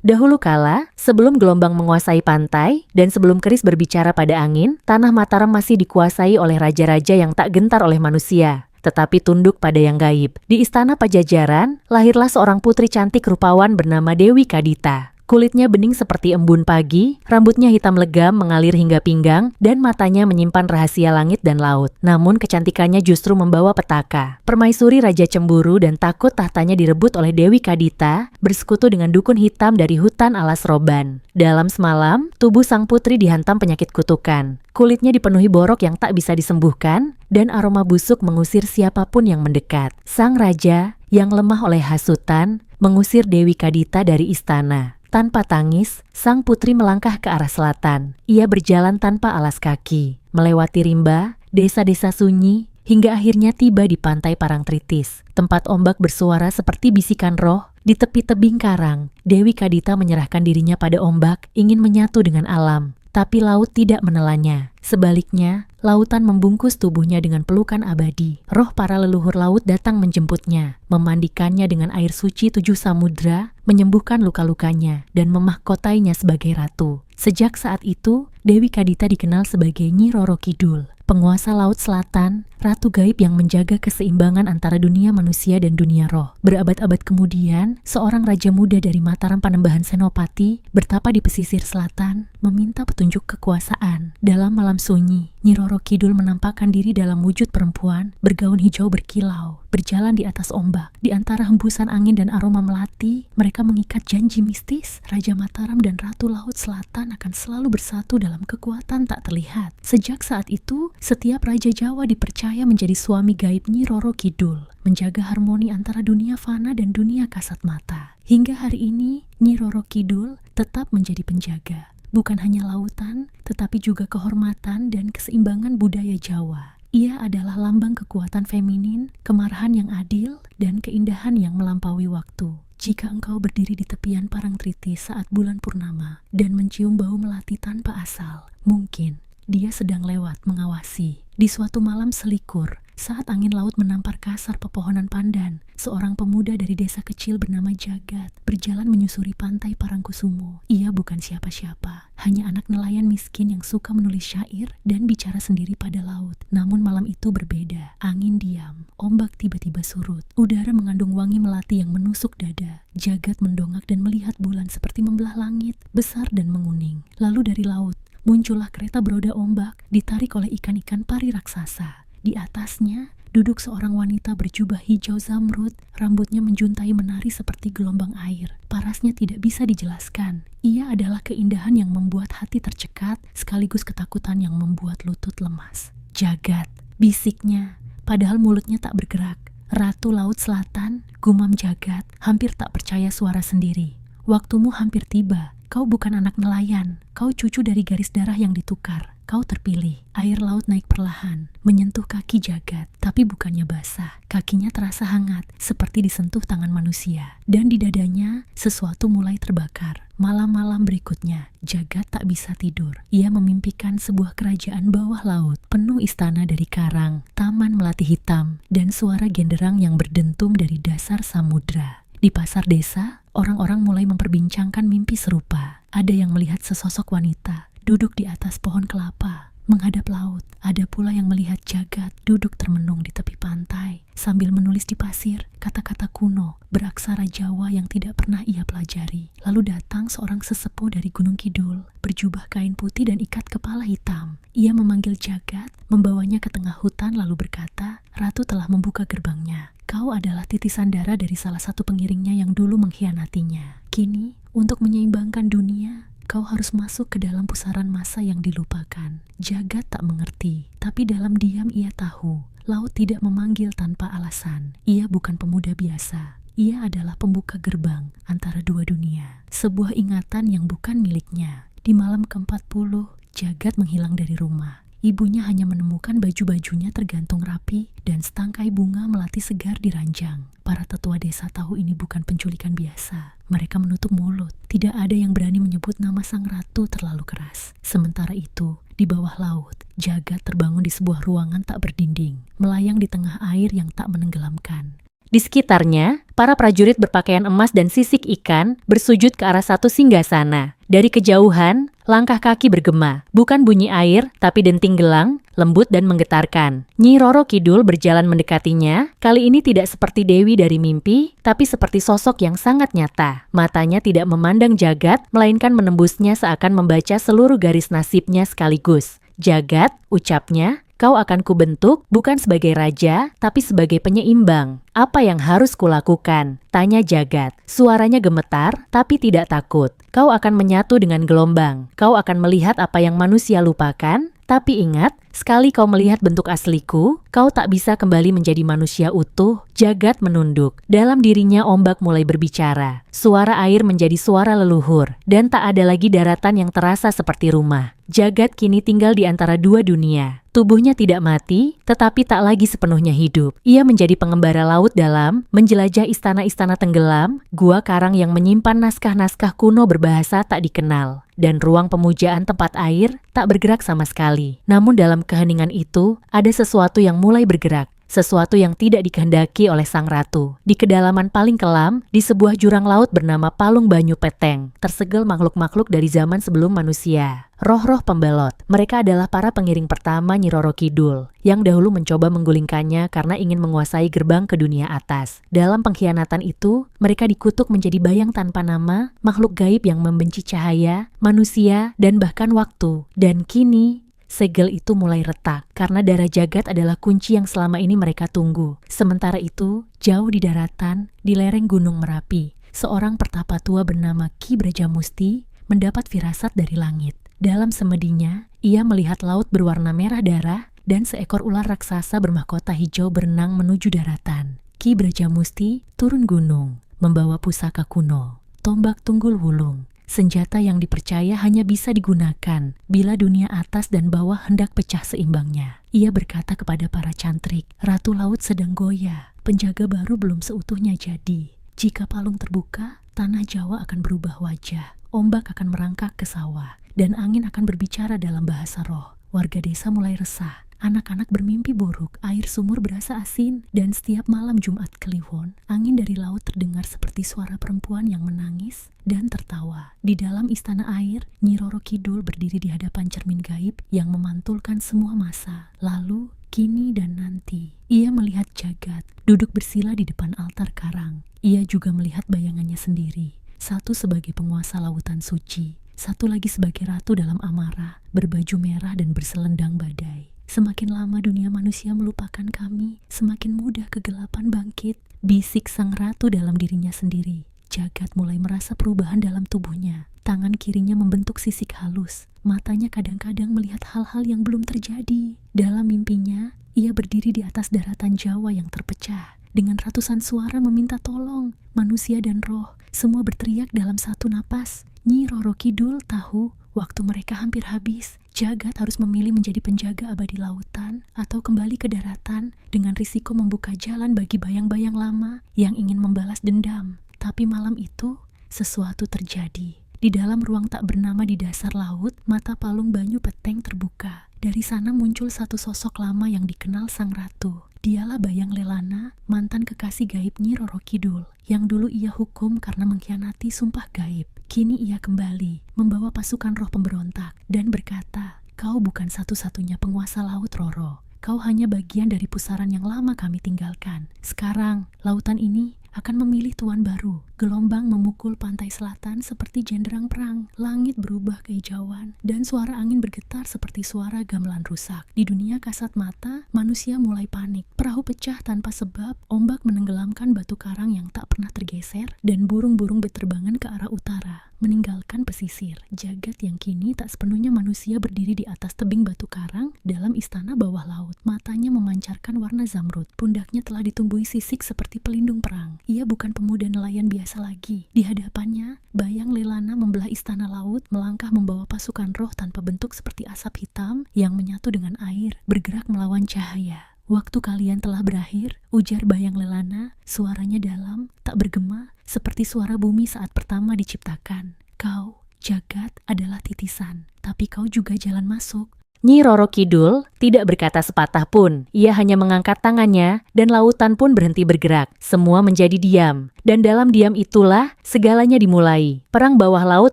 Dahulu kala, sebelum gelombang menguasai pantai, dan sebelum keris berbicara pada angin, tanah Mataram masih dikuasai oleh raja-raja yang tak gentar oleh manusia, tetapi tunduk pada yang gaib. Di istana Pajajaran, lahirlah seorang putri cantik rupawan bernama Dewi Kadita. Kulitnya bening seperti embun pagi, rambutnya hitam legam mengalir hingga pinggang, dan matanya menyimpan rahasia langit dan laut. Namun kecantikannya justru membawa petaka. Permaisuri Raja cemburu dan takut tahtanya direbut oleh Dewi Kadita, bersekutu dengan dukun hitam dari hutan alas roban. Dalam semalam, tubuh sang putri dihantam penyakit kutukan. Kulitnya dipenuhi borok yang tak bisa disembuhkan, dan aroma busuk mengusir siapapun yang mendekat. Sang raja, yang lemah oleh hasutan, mengusir Dewi Kadita dari istana. Tanpa tangis, sang putri melangkah ke arah selatan. Ia berjalan tanpa alas kaki, melewati rimba, desa-desa sunyi, hingga akhirnya tiba di pantai Parangtritis. Tempat ombak bersuara seperti bisikan roh. Di tepi tebing karang, Dewi Kadita menyerahkan dirinya pada ombak, ingin menyatu dengan alam. Tapi laut tidak menelannya. Sebaliknya, lautan membungkus tubuhnya dengan pelukan abadi. Roh para leluhur laut datang menjemputnya, memandikannya dengan air suci 7 samudra, menyembuhkan luka-lukanya, dan memahkotainya sebagai ratu. Sejak saat itu, Dewi Kadita dikenal sebagai Nyi Roro Kidul, penguasa Laut Selatan, ratu gaib yang menjaga keseimbangan antara dunia manusia dan dunia roh. Berabad-abad kemudian, seorang raja muda dari Mataram Panembahan Senopati bertapa di pesisir selatan, meminta petunjuk kekuasaan. Dalam malam sunyi, Nyi Roro Kidul menampakkan diri dalam wujud perempuan, bergaun hijau berkilau, berjalan di atas ombak. Di antara hembusan angin dan aroma melati, mereka mengikat janji mistis. Raja Mataram dan Ratu Laut Selatan akan selalu bersatu dalam kekuatan tak terlihat. Sejak saat itu, setiap Raja Jawa dipercaya menjadi suami gaib Nyi Roro Kidul, menjaga harmoni antara dunia fana dan dunia kasat mata. Hingga hari ini, Nyi Roro Kidul tetap menjadi penjaga. Bukan hanya lautan, tetapi juga kehormatan dan keseimbangan budaya Jawa. Ia adalah lambang kekuatan feminin, kemarahan yang adil, dan keindahan yang melampaui waktu. Jika engkau berdiri di tepian Parangtritis saat bulan purnama dan mencium bau melati tanpa asal, mungkin dia sedang lewat mengawasi. Di suatu malam selikur, saat angin laut menampar kasar pepohonan pandan, seorang pemuda dari desa kecil bernama Jagat berjalan menyusuri pantai Parangkusumo. Ia bukan siapa-siapa, hanya anak nelayan miskin yang suka menulis syair dan bicara sendiri pada laut. Namun malam itu berbeda. Angin diam, ombak tiba-tiba surut. Udara mengandung wangi melati yang menusuk dada. Jagat mendongak dan melihat bulan seperti membelah langit, besar dan menguning. Lalu dari laut, muncullah kereta beroda ombak, ditarik oleh ikan-ikan pari raksasa. Di atasnya, duduk seorang wanita berjubah hijau zamrud, rambutnya menjuntai menari seperti gelombang air. Parasnya tidak bisa dijelaskan. Ia adalah keindahan yang membuat hati tercekat, sekaligus ketakutan yang membuat lutut lemas. Jagat, bisiknya, padahal mulutnya tak bergerak. Ratu Laut Selatan, gumam Jagat, hampir tak percaya suara sendiri. Waktumu hampir tiba. Kau bukan anak nelayan, kau cucu dari garis darah yang ditukar. Kau terpilih. Air laut naik perlahan, menyentuh kaki Jagat, tapi bukannya basah. Kakinya terasa hangat, seperti disentuh tangan manusia. Dan di dadanya, sesuatu mulai terbakar. Malam-malam berikutnya, Jagat tak bisa tidur. Ia memimpikan sebuah kerajaan bawah laut, penuh istana dari karang, taman melati hitam, dan suara genderang yang berdentum dari dasar samudra. Di pasar desa, orang-orang mulai memperbincangkan mimpi serupa. Ada yang melihat sesosok wanita duduk di atas pohon kelapa, menghadap laut. Ada pula yang melihat Jagat duduk termenung di tepi pantai, sambil menulis di pasir kata-kata kuno beraksara Jawa yang tidak pernah ia pelajari. Lalu datang seorang sesepuh dari Gunung Kidul, berjubah kain putih dan ikat kepala hitam. Ia memanggil Jagat, membawanya ke tengah hutan lalu berkata, "Ratu telah membuka gerbangnya. Kau adalah titisan darah dari salah satu pengiringnya yang dulu mengkhianatinya. Kini, untuk menyeimbangkan dunia, kau harus masuk ke dalam pusaran masa yang dilupakan." Jagat tak mengerti, tapi dalam diam ia tahu, laut tidak memanggil tanpa alasan. Ia bukan pemuda biasa. Ia adalah pembuka gerbang antara dua dunia. Sebuah ingatan yang bukan miliknya. Di malam ke-40, Jagat menghilang dari rumah. Ibunya hanya menemukan baju-bajunya tergantung rapi dan setangkai bunga melati segar di ranjang. Para tetua desa tahu ini bukan penculikan biasa. Mereka menutup mulut. Tidak ada yang berani menyebut nama sang ratu terlalu keras. Sementara itu, di bawah laut, Jagat terbangun di sebuah ruangan tak berdinding, melayang di tengah air yang tak menenggelamkan. Di sekitarnya, para prajurit berpakaian emas dan sisik ikan bersujud ke arah satu singgasana. Dari kejauhan, langkah kaki bergema, bukan bunyi air, tapi denting gelang, lembut dan menggetarkan. Nyi Roro Kidul berjalan mendekatinya, kali ini tidak seperti Dewi dari mimpi, tapi seperti sosok yang sangat nyata. Matanya tidak memandang jagat, melainkan menembusnya seakan membaca seluruh garis nasibnya sekaligus. Jagat, ucapnya, kau akan kubentuk bukan sebagai raja, tapi sebagai penyeimbang. Apa yang harus kulakukan? Tanya Jagat. Suaranya gemetar, tapi tidak takut. Kau akan menyatu dengan gelombang. Kau akan melihat apa yang manusia lupakan, tapi ingat, sekali kau melihat bentuk asliku, kau tak bisa kembali menjadi manusia utuh. Jagat menunduk. Dalam dirinya ombak mulai berbicara. Suara air menjadi suara leluhur, dan tak ada lagi daratan yang terasa seperti rumah. Jagat kini tinggal di antara dua dunia. Tubuhnya tidak mati, tetapi tak lagi sepenuhnya hidup. Ia menjadi pengembara laut dalam, menjelajah istana-istana tenggelam, gua karang yang menyimpan naskah-naskah kuno berbahasa tak dikenal, dan ruang pemujaan tempat air tak bergerak sama sekali. Namun dalam keheningan itu, ada sesuatu yang mulai bergerak. Sesuatu yang tidak dikehendaki oleh sang ratu. Di kedalaman paling kelam, di sebuah jurang laut bernama Palung Banyu Peteng, tersegel makhluk-makhluk dari zaman sebelum manusia. Roh-roh pembelot. Mereka adalah para pengiring pertama Nyi Roro Kidul, yang dahulu mencoba menggulingkannya karena ingin menguasai gerbang ke dunia atas. Dalam pengkhianatan itu, mereka dikutuk menjadi bayang tanpa nama, makhluk gaib yang membenci cahaya, manusia, dan bahkan waktu. Dan kini, segel itu mulai retak, karena darah jagat adalah kunci yang selama ini mereka tunggu. Sementara itu, jauh di daratan, di lereng Gunung Merapi, seorang pertapa tua bernama Ki Brajamusti mendapat firasat dari langit. Dalam semedinya, ia melihat laut berwarna merah darah dan seekor ular raksasa bermahkota hijau berenang menuju daratan. Ki Brajamusti turun gunung, membawa pusaka kuno, tombak tunggul wulung, senjata yang dipercaya hanya bisa digunakan bila dunia atas dan bawah hendak pecah seimbangnya. Ia berkata kepada para cantrik, Ratu Laut sedang goyah, penjaga baru belum seutuhnya jadi. Jika palung terbuka, tanah Jawa akan berubah wajah, ombak akan merangkak ke sawah, dan angin akan berbicara dalam bahasa roh. Warga desa mulai resah. Anak-anak bermimpi buruk, air sumur berasa asin, dan setiap malam Jumat Kliwon, angin dari laut terdengar seperti suara perempuan yang menangis dan tertawa. Di dalam istana air, Nyi Roro Kidul berdiri di hadapan cermin gaib yang memantulkan semua masa, lalu, kini dan nanti. Ia melihat jagat, duduk bersila di depan altar karang. Ia juga melihat bayangannya sendiri, satu sebagai penguasa lautan suci, satu lagi sebagai ratu dalam amarah, berbaju merah dan berselendang badai. Semakin lama dunia manusia melupakan kami, semakin mudah kegelapan bangkit, bisik sang ratu dalam dirinya sendiri. Jagat mulai merasa perubahan dalam tubuhnya. Tangan kirinya membentuk sisik halus. Matanya kadang-kadang melihat hal-hal yang belum terjadi. Dalam mimpinya, ia berdiri di atas daratan Jawa yang terpecah. Dengan ratusan suara meminta tolong, manusia dan roh, semua berteriak dalam satu napas. Nyi Roro Kidul tahu, waktu mereka hampir habis. Jagat harus memilih menjadi penjaga abadi lautan atau kembali ke daratan dengan risiko membuka jalan bagi bayang-bayang lama yang ingin membalas dendam. Tapi malam itu, sesuatu terjadi. Di dalam ruang tak bernama di dasar laut, mata Palung Banyu Peteng terbuka. Dari sana muncul satu sosok lama yang dikenal sang ratu. Dialah Bayang Lelana, mantan kekasih gaib Nyi Roro Kidul, yang dulu ia hukum karena mengkhianati sumpah gaib. Kini ia kembali, membawa pasukan roh pemberontak, dan berkata, kau bukan satu-satunya penguasa laut, Roro. Kau hanya bagian dari pusaran yang lama kami tinggalkan. Sekarang, lautan ini akan memilih tuan baru. Gelombang memukul pantai selatan seperti jenderang perang. Langit berubah kehijauan, dan suara angin bergetar seperti suara gamelan rusak. Di dunia kasat mata, manusia mulai panik. Perahu pecah tanpa sebab, ombak menenggelamkan batu karang yang tak pernah tergeser, dan burung-burung berterbangan ke arah utara, meninggalkan pesisir. Jagat yang kini tak sepenuhnya manusia berdiri di atas tebing batu karang dalam istana bawah laut. Matanya memancarkan warna zamrud. Pundaknya telah ditumbuhi sisik seperti pelindung perang. Ia bukan pemuda nelayan biasa lagi. Di hadapannya, Bayang Lelana membelah istana laut, melangkah membawa pasukan roh tanpa bentuk seperti asap hitam yang menyatu dengan air, bergerak melawan cahaya. Waktu kalian telah berakhir, ujar Bayang Lelana, suaranya dalam, tak bergema, seperti suara bumi saat pertama diciptakan. Kau, jagat, adalah titisan, tapi kau juga jalan masuk. Nyi Roro Kidul tidak berkata sepatah pun. Ia hanya mengangkat tangannya dan lautan pun berhenti bergerak. Semua menjadi diam. Dan dalam diam itulah segalanya dimulai. Perang bawah laut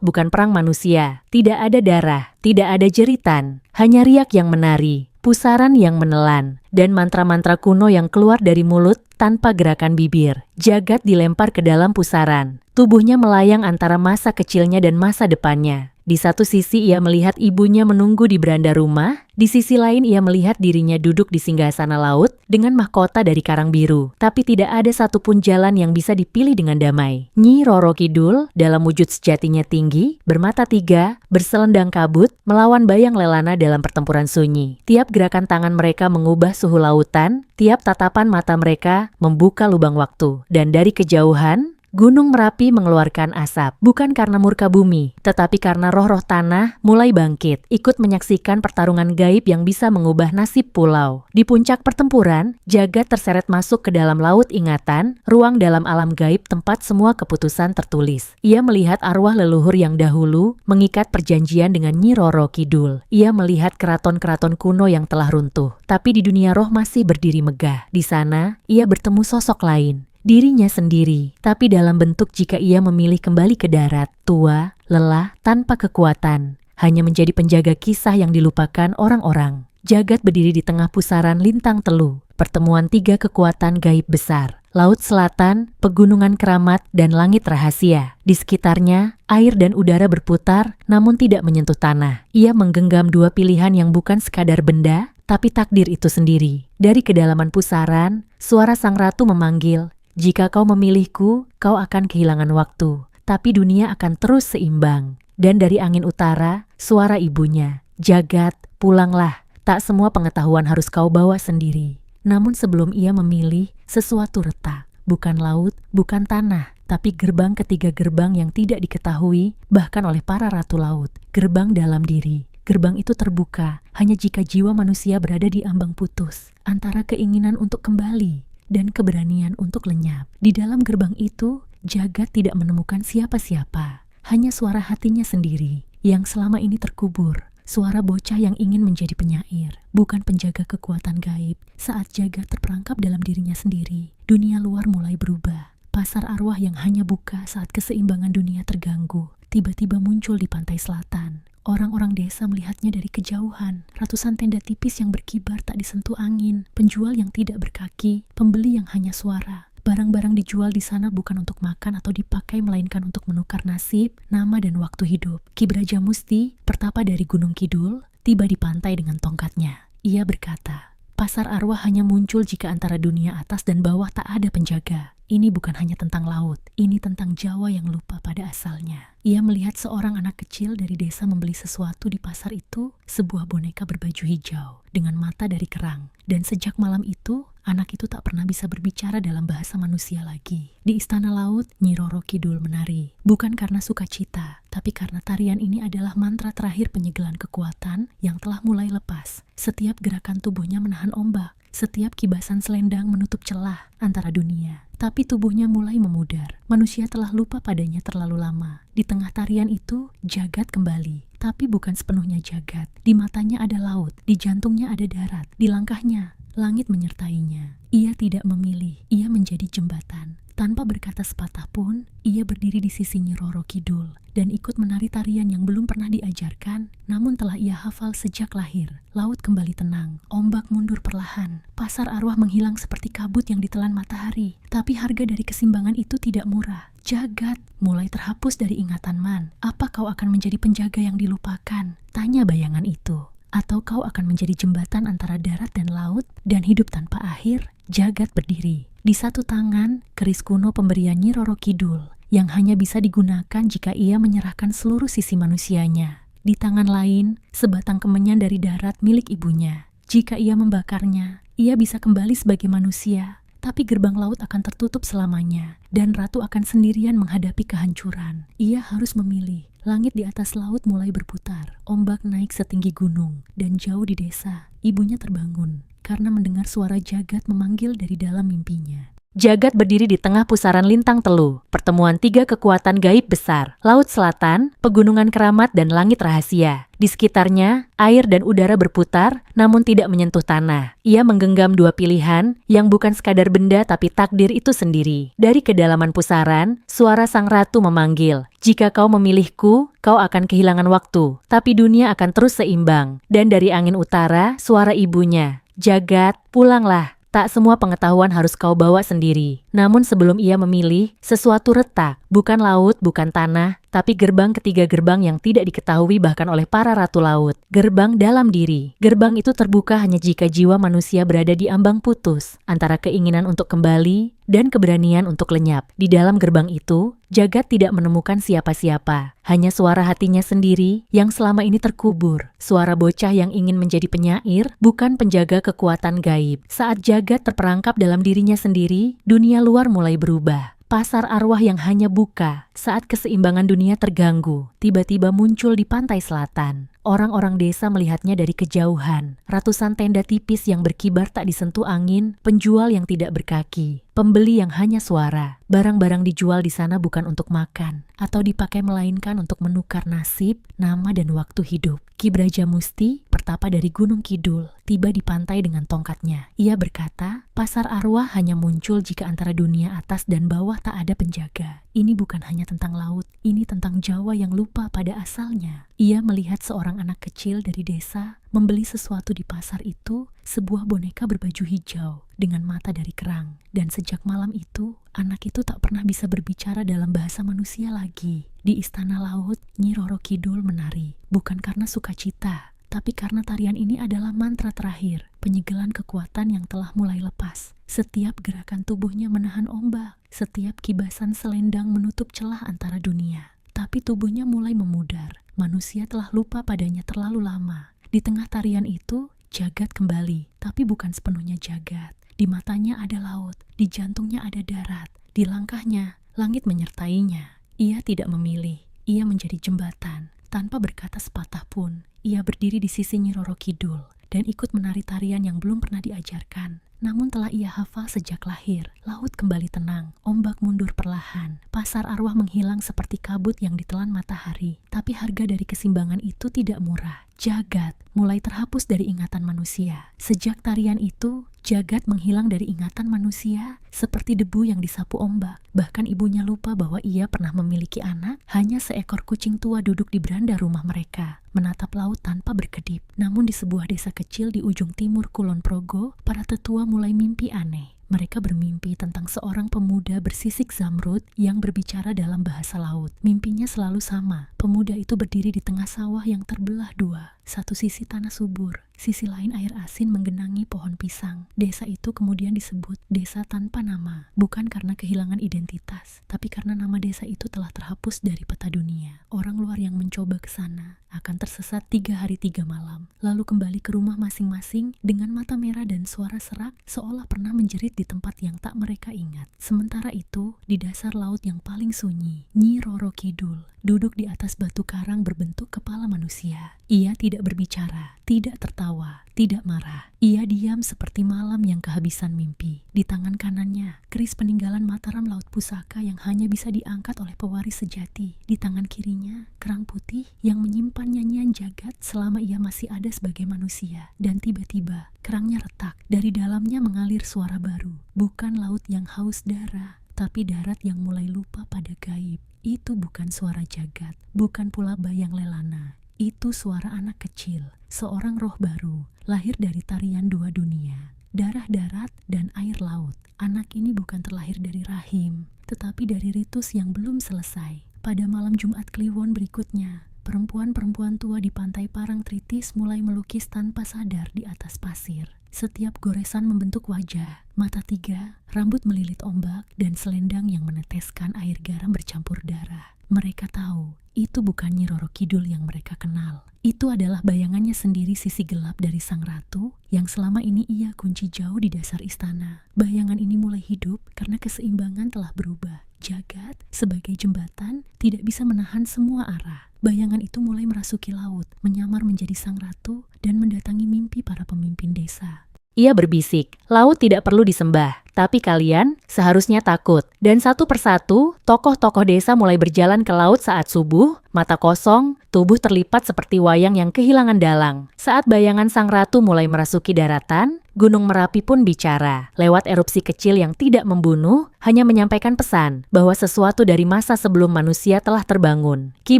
bukan perang manusia. Tidak ada darah, tidak ada jeritan. Hanya riak yang menari, pusaran yang menelan, dan mantra-mantra kuno yang keluar dari mulut tanpa gerakan bibir. Jagat dilempar ke dalam pusaran. Tubuhnya melayang antara masa kecilnya dan masa depannya. Di satu sisi ia melihat ibunya menunggu di beranda rumah, di sisi lain ia melihat dirinya duduk di singgasana laut dengan mahkota dari karang biru. Tapi tidak ada satupun jalan yang bisa dipilih dengan damai. Nyi Roro Kidul dalam wujud sejatinya tinggi, bermata tiga, berselendang kabut, melawan bayang lelana dalam pertempuran sunyi. Tiap gerakan tangan mereka mengubah suhu lautan, tiap tatapan mata mereka membuka lubang waktu. Dan dari kejauhan, Gunung Merapi mengeluarkan asap, bukan karena murka bumi, tetapi karena roh-roh tanah mulai bangkit, ikut menyaksikan pertarungan gaib yang bisa mengubah nasib pulau. Di puncak pertempuran, Jagat terseret masuk ke dalam laut ingatan, ruang dalam alam gaib tempat semua keputusan tertulis. Ia melihat arwah leluhur yang dahulu mengikat perjanjian dengan Nyi Roro Kidul. Ia melihat keraton-keraton kuno yang telah runtuh, tapi di dunia roh masih berdiri megah. Di sana, ia bertemu sosok lain. Dirinya sendiri, tapi dalam bentuk jika ia memilih kembali ke darat, tua, lelah, tanpa kekuatan, hanya menjadi penjaga kisah yang dilupakan orang-orang. Jagat berdiri di tengah pusaran lintang telu, pertemuan tiga kekuatan gaib besar, laut selatan, pegunungan keramat, dan langit rahasia. Di sekitarnya, air dan udara berputar, namun tidak menyentuh tanah. Ia menggenggam dua pilihan yang bukan sekadar benda, tapi takdir itu sendiri. Dari kedalaman pusaran, suara sang ratu memanggil, "Jika kau memilihku, kau akan kehilangan waktu, tapi dunia akan terus seimbang." Dan dari angin utara, suara ibunya, "Jagat, pulanglah. Tak semua pengetahuan harus kau bawa sendiri." Namun sebelum ia memilih, sesuatu retak. Bukan laut, bukan tanah, tapi gerbang ketiga, gerbang yang tidak diketahui, bahkan oleh para ratu laut. Gerbang dalam diri. Gerbang itu terbuka, hanya jika jiwa manusia berada di ambang putus, antara keinginan untuk kembali dan keberanian untuk lenyap. Di dalam gerbang itu, Jagat tidak menemukan siapa-siapa. Hanya suara hatinya sendiri, yang selama ini terkubur. Suara bocah yang ingin menjadi penyair, bukan penjaga kekuatan gaib. Saat Jagat terperangkap dalam dirinya sendiri, dunia luar mulai berubah. Pasar arwah yang hanya buka saat keseimbangan dunia terganggu, tiba-tiba muncul di pantai selatan. Orang-orang desa melihatnya dari kejauhan, ratusan tenda tipis yang berkibar tak disentuh angin, penjual yang tidak berkaki, pembeli yang hanya suara. Barang-barang dijual di sana bukan untuk makan atau dipakai, melainkan untuk menukar nasib, nama dan waktu hidup. Ki Braja Musti, pertapa dari Gunung Kidul, tiba di pantai dengan tongkatnya. Ia berkata, "Pasar arwah hanya muncul jika antara dunia atas dan bawah tak ada penjaga. Ini bukan hanya tentang laut, ini tentang Jawa yang lupa pada asalnya." Ia melihat seorang anak kecil dari desa membeli sesuatu di pasar itu, sebuah boneka berbaju hijau, dengan mata dari kerang. Dan sejak malam itu, anak itu tak pernah bisa berbicara dalam bahasa manusia lagi. Di istana laut, Nyi Roro Kidul menari. Bukan karena sukacita, tapi karena tarian ini adalah mantra terakhir penyegelan kekuatan yang telah mulai lepas. Setiap gerakan tubuhnya menahan ombak. Setiap kibasan selendang menutup celah antara dunia. Tapi tubuhnya mulai memudar. Manusia telah lupa padanya terlalu lama. Di tengah tarian itu, Jagat kembali. Tapi bukan sepenuhnya Jagat. Di matanya ada laut, di jantungnya ada darat, di langkahnya langit menyertainya. Ia tidak memilih, ia menjadi jembatan. Tanpa berkata sepatah pun, ia berdiri di sisi Nyi Roro Kidul dan ikut menari tarian yang belum pernah diajarkan, namun telah ia hafal sejak lahir. Laut kembali tenang, ombak mundur perlahan, pasar arwah menghilang seperti kabut yang ditelan matahari. Tapi harga dari keseimbangan itu tidak murah. Jagat mulai terhapus dari ingatan Man. Apa kau akan menjadi penjaga yang dilupakan? Tanya bayangan itu. Atau kau akan menjadi jembatan antara darat dan laut dan hidup tanpa akhir? Jagat berdiri. Di satu tangan, keris kuno pemberian Nyi Roro Kidul yang hanya bisa digunakan jika ia menyerahkan seluruh sisi manusianya. Di tangan lain, sebatang kemenyan dari darat milik ibunya. Jika ia membakarnya, ia bisa kembali sebagai manusia. Tapi gerbang laut akan tertutup selamanya, dan ratu akan sendirian menghadapi kehancuran. Ia harus memilih. Langit di atas laut mulai berputar, ombak naik setinggi gunung, dan jauh di desa, ibunya terbangun karena mendengar suara Jagat memanggil dari dalam mimpinya. Jagat berdiri di tengah pusaran lintang telu, pertemuan tiga kekuatan gaib besar, laut selatan, pegunungan keramat dan langit rahasia. Di sekitarnya, air dan udara berputar, namun tidak menyentuh tanah. Ia menggenggam dua pilihan, yang bukan sekadar benda tapi takdir itu sendiri. Dari kedalaman pusaran, suara sang ratu memanggil, "Jika kau memilihku, kau akan kehilangan waktu, tapi dunia akan terus seimbang." Dan dari angin utara, suara ibunya, "Jagat, pulanglah. Tak semua pengetahuan harus kau bawa sendiri." Namun sebelum ia memilih, sesuatu retak. Bukan laut, bukan tanah, tapi gerbang ketiga, gerbang yang tidak diketahui bahkan oleh para ratu laut. Gerbang dalam diri. Gerbang itu terbuka hanya jika jiwa manusia berada di ambang putus, antara keinginan untuk kembali dan keberanian untuk lenyap. Di dalam gerbang itu, Jagat tidak menemukan siapa-siapa. Hanya suara hatinya sendiri yang selama ini terkubur. Suara bocah yang ingin menjadi penyair, bukan penjaga kekuatan gaib. Saat Jagat terperangkap dalam dirinya sendiri, dunia luar mulai berubah. Pasar arwah yang hanya buka saat keseimbangan dunia terganggu, tiba-tiba muncul di pantai selatan. Orang-orang desa melihatnya dari kejauhan. Ratusan tenda tipis yang berkibar tak disentuh angin, penjual yang tidak berkaki, pembeli yang hanya suara. Barang-barang dijual di sana bukan untuk makan atau dipakai, melainkan untuk menukar nasib, nama dan waktu hidup. Ki Brajamusti, pertapa dari Gunung Kidul, tiba di pantai dengan tongkatnya. Ia berkata, pasar arwah hanya muncul jika antara dunia atas dan bawah tak ada penjaga. Ini bukan hanya tentang laut, ini tentang Jawa yang lupa pada asalnya. Ia melihat seorang anak kecil dari desa membeli sesuatu di pasar itu, sebuah boneka berbaju hijau dengan mata dari kerang. Dan sejak malam itu, anak itu tak pernah bisa berbicara dalam bahasa manusia lagi. Di istana laut, Nyi Roro Kidul menari, bukan karena sukacita, tapi karena tarian ini adalah mantra terakhir, penyegelan kekuatan yang telah mulai lepas. Setiap gerakan tubuhnya menahan ombak, setiap kibasan selendang menutup celah antara dunia. Tapi tubuhnya mulai memudar, manusia telah lupa padanya terlalu lama. Di tengah tarian itu, Jagat kembali, tapi bukan sepenuhnya Jagat. Di matanya ada laut, di jantungnya ada darat, di langkahnya, langit menyertainya. Ia tidak memilih, ia menjadi jembatan. Tanpa berkata sepatah pun, ia berdiri di sisi Nyi Roro Kidul dan ikut menari tarian yang belum pernah diajarkan. Namun telah ia hafal sejak lahir. Laut kembali tenang, ombak mundur perlahan. Pasar arwah menghilang seperti kabut yang ditelan matahari. Tapi harga dari keseimbangan itu tidak murah. Jagat mulai terhapus dari ingatan manusia. Sejak tarian itu, Jagat menghilang dari ingatan manusia seperti debu yang disapu ombak. Bahkan ibunya lupa bahwa ia pernah memiliki anak. Hanya seekor kucing tua duduk di beranda rumah mereka, menatap laut tanpa berkedip. Namun di sebuah desa kecil di ujung timur Kulon Progo, para tetua mulai mimpi aneh. Mereka bermimpi tentang seorang pemuda bersisik zamrud yang berbicara dalam bahasa laut. Mimpinya selalu sama. Pemuda itu berdiri di tengah sawah yang terbelah dua. Satu sisi tanah subur, sisi lain air asin menggenangi pohon pisang. Desa itu kemudian disebut desa tanpa nama. Bukan karena kehilangan identitas, tapi karena nama desa itu telah terhapus dari peta dunia. Orang luar yang mencoba ke sana akan tersesat 3 hari 3 malam. Lalu kembali ke rumah masing-masing dengan mata merah dan suara serak seolah pernah menjerit di tempat yang tak mereka ingat. Sementara itu, di dasar laut yang paling sunyi, Nyi Roro Kidul duduk di atas batu karang berbentuk kepala manusia. Ia tidak berbicara, tidak tertawa, tidak marah. Ia diam seperti malam yang kehabisan mimpi. Di tangan kanannya, keris peninggalan Mataram Laut Pusaka yang hanya bisa diangkat oleh pewaris sejati. Di tangan kirinya, kerang putih yang menyimpan nyanyian Jagat selama ia masih ada sebagai manusia. Dan tiba-tiba, kerangnya retak. Dari dalamnya mengalir suara baru. Bukan laut yang haus darah, tapi darat yang mulai lupa pada gaib. Itu bukan suara Jagat, bukan pula bayang Lelana. Itu suara anak kecil, seorang roh baru, lahir dari tarian dua dunia, darah darat dan air laut. Anak ini bukan terlahir dari rahim, tetapi dari ritus yang belum selesai. Pada malam Jumat Kliwon berikutnya, perempuan-perempuan tua di pantai Parangtritis mulai melukis tanpa sadar di atas pasir. Setiap goresan membentuk wajah, mata 3, rambut melilit ombak, dan selendang yang meneteskan air garam bercampur darah. Mereka tahu, itu bukan Nyi Roro Kidul yang mereka kenal. Itu adalah bayangannya sendiri, sisi gelap dari sang ratu yang selama ini ia kunci jauh di dasar istana. Bayangan ini mulai hidup karena keseimbangan telah berubah. Jagat sebagai jembatan tidak bisa menahan semua arah. Bayangan itu mulai merasuki laut, menyamar menjadi sang ratu dan mendatangi mimpi para pemimpin desa. Ia berbisik, laut tidak perlu disembah, Tapi kalian seharusnya takut. Dan satu persatu, tokoh-tokoh desa mulai berjalan ke laut saat subuh, mata kosong, tubuh terlipat seperti wayang yang kehilangan dalang. Saat bayangan sang ratu mulai merasuki daratan, Gunung Merapi pun bicara. Lewat erupsi kecil yang tidak membunuh, hanya menyampaikan pesan bahwa sesuatu dari masa sebelum manusia telah terbangun. Ki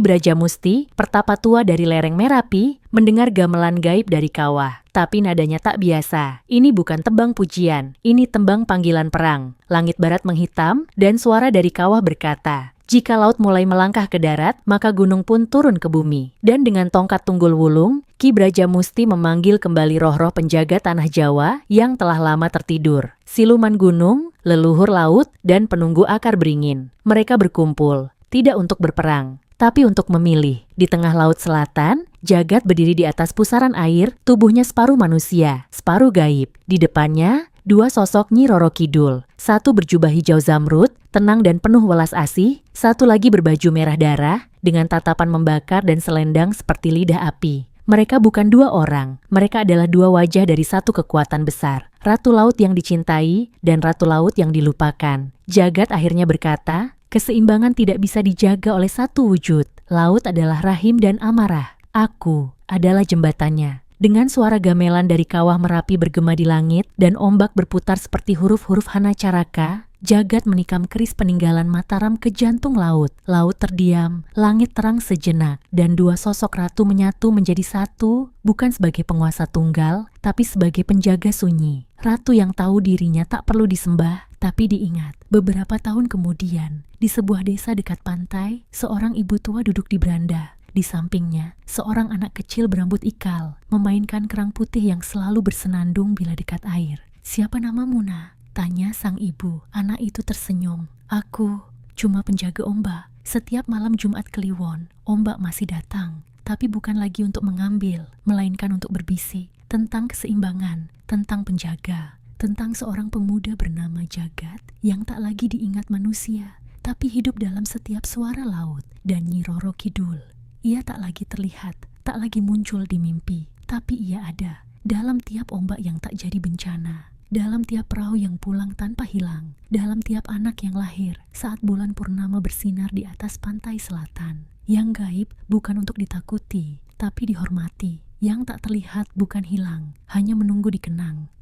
Brajamusti, pertapa tua dari lereng Merapi, mendengar gamelan gaib dari kawah. Tapi nadanya tak biasa. Ini bukan tembang pujian, ini tembang panggilan perang. Langit barat menghitam, dan suara dari kawah berkata, jika laut mulai melangkah ke darat, maka gunung pun turun ke bumi. Dan dengan tongkat tunggul wulung, Ki Brajamusti memanggil kembali roh-roh penjaga tanah Jawa yang telah lama tertidur. Siluman gunung, leluhur laut, dan penunggu akar beringin. Mereka berkumpul, tidak untuk berperang, tapi untuk memilih. Di tengah laut selatan, Jagat berdiri di atas pusaran air, tubuhnya separuh manusia, separuh gaib. Di depannya, dua sosok Nyi Roro Kidul. Satu berjubah hijau zamrud, tenang dan penuh welas asih. Satu lagi berbaju merah darah, dengan tatapan membakar dan selendang seperti lidah api. Mereka bukan dua orang, mereka adalah dua wajah dari satu kekuatan besar. Ratu Laut yang dicintai, dan Ratu Laut yang dilupakan. Jagat akhirnya berkata, keseimbangan tidak bisa dijaga oleh satu wujud. Laut adalah rahim dan amarah. Aku adalah jembatannya. Dengan suara gamelan dari kawah Merapi bergema di langit dan ombak berputar seperti huruf-huruf Hanacaraka, Jagat menikam keris peninggalan Mataram ke jantung laut. Laut terdiam, langit terang sejenak, dan dua sosok ratu menyatu menjadi satu, bukan sebagai penguasa tunggal, tapi sebagai penjaga sunyi. Ratu yang tahu dirinya tak perlu disembah, tapi diingat. Beberapa tahun kemudian, di sebuah desa dekat pantai, seorang ibu tua duduk di beranda. Di sampingnya, seorang anak kecil berambut ikal, memainkan kerang putih yang selalu bersenandung bila dekat air. Siapa namamu, Nak? Tanya sang ibu. Anak itu tersenyum. Aku cuma penjaga ombak. Setiap malam Jumat Kliwon, ombak masih datang. Tapi bukan lagi untuk mengambil, melainkan untuk berbisik. Tentang keseimbangan, tentang penjaga, tentang seorang pemuda bernama Jagat yang tak lagi diingat manusia, tapi hidup dalam setiap suara laut. Dan Nyi Roro Kidul. Ia tak lagi terlihat, tak lagi muncul di mimpi, tapi ia ada dalam tiap ombak yang tak jadi bencana, dalam tiap perahu yang pulang tanpa hilang, dalam tiap anak yang lahir saat bulan purnama bersinar di atas pantai selatan. Yang gaib bukan untuk ditakuti, tapi dihormati. Yang tak terlihat bukan hilang, hanya menunggu dikenang.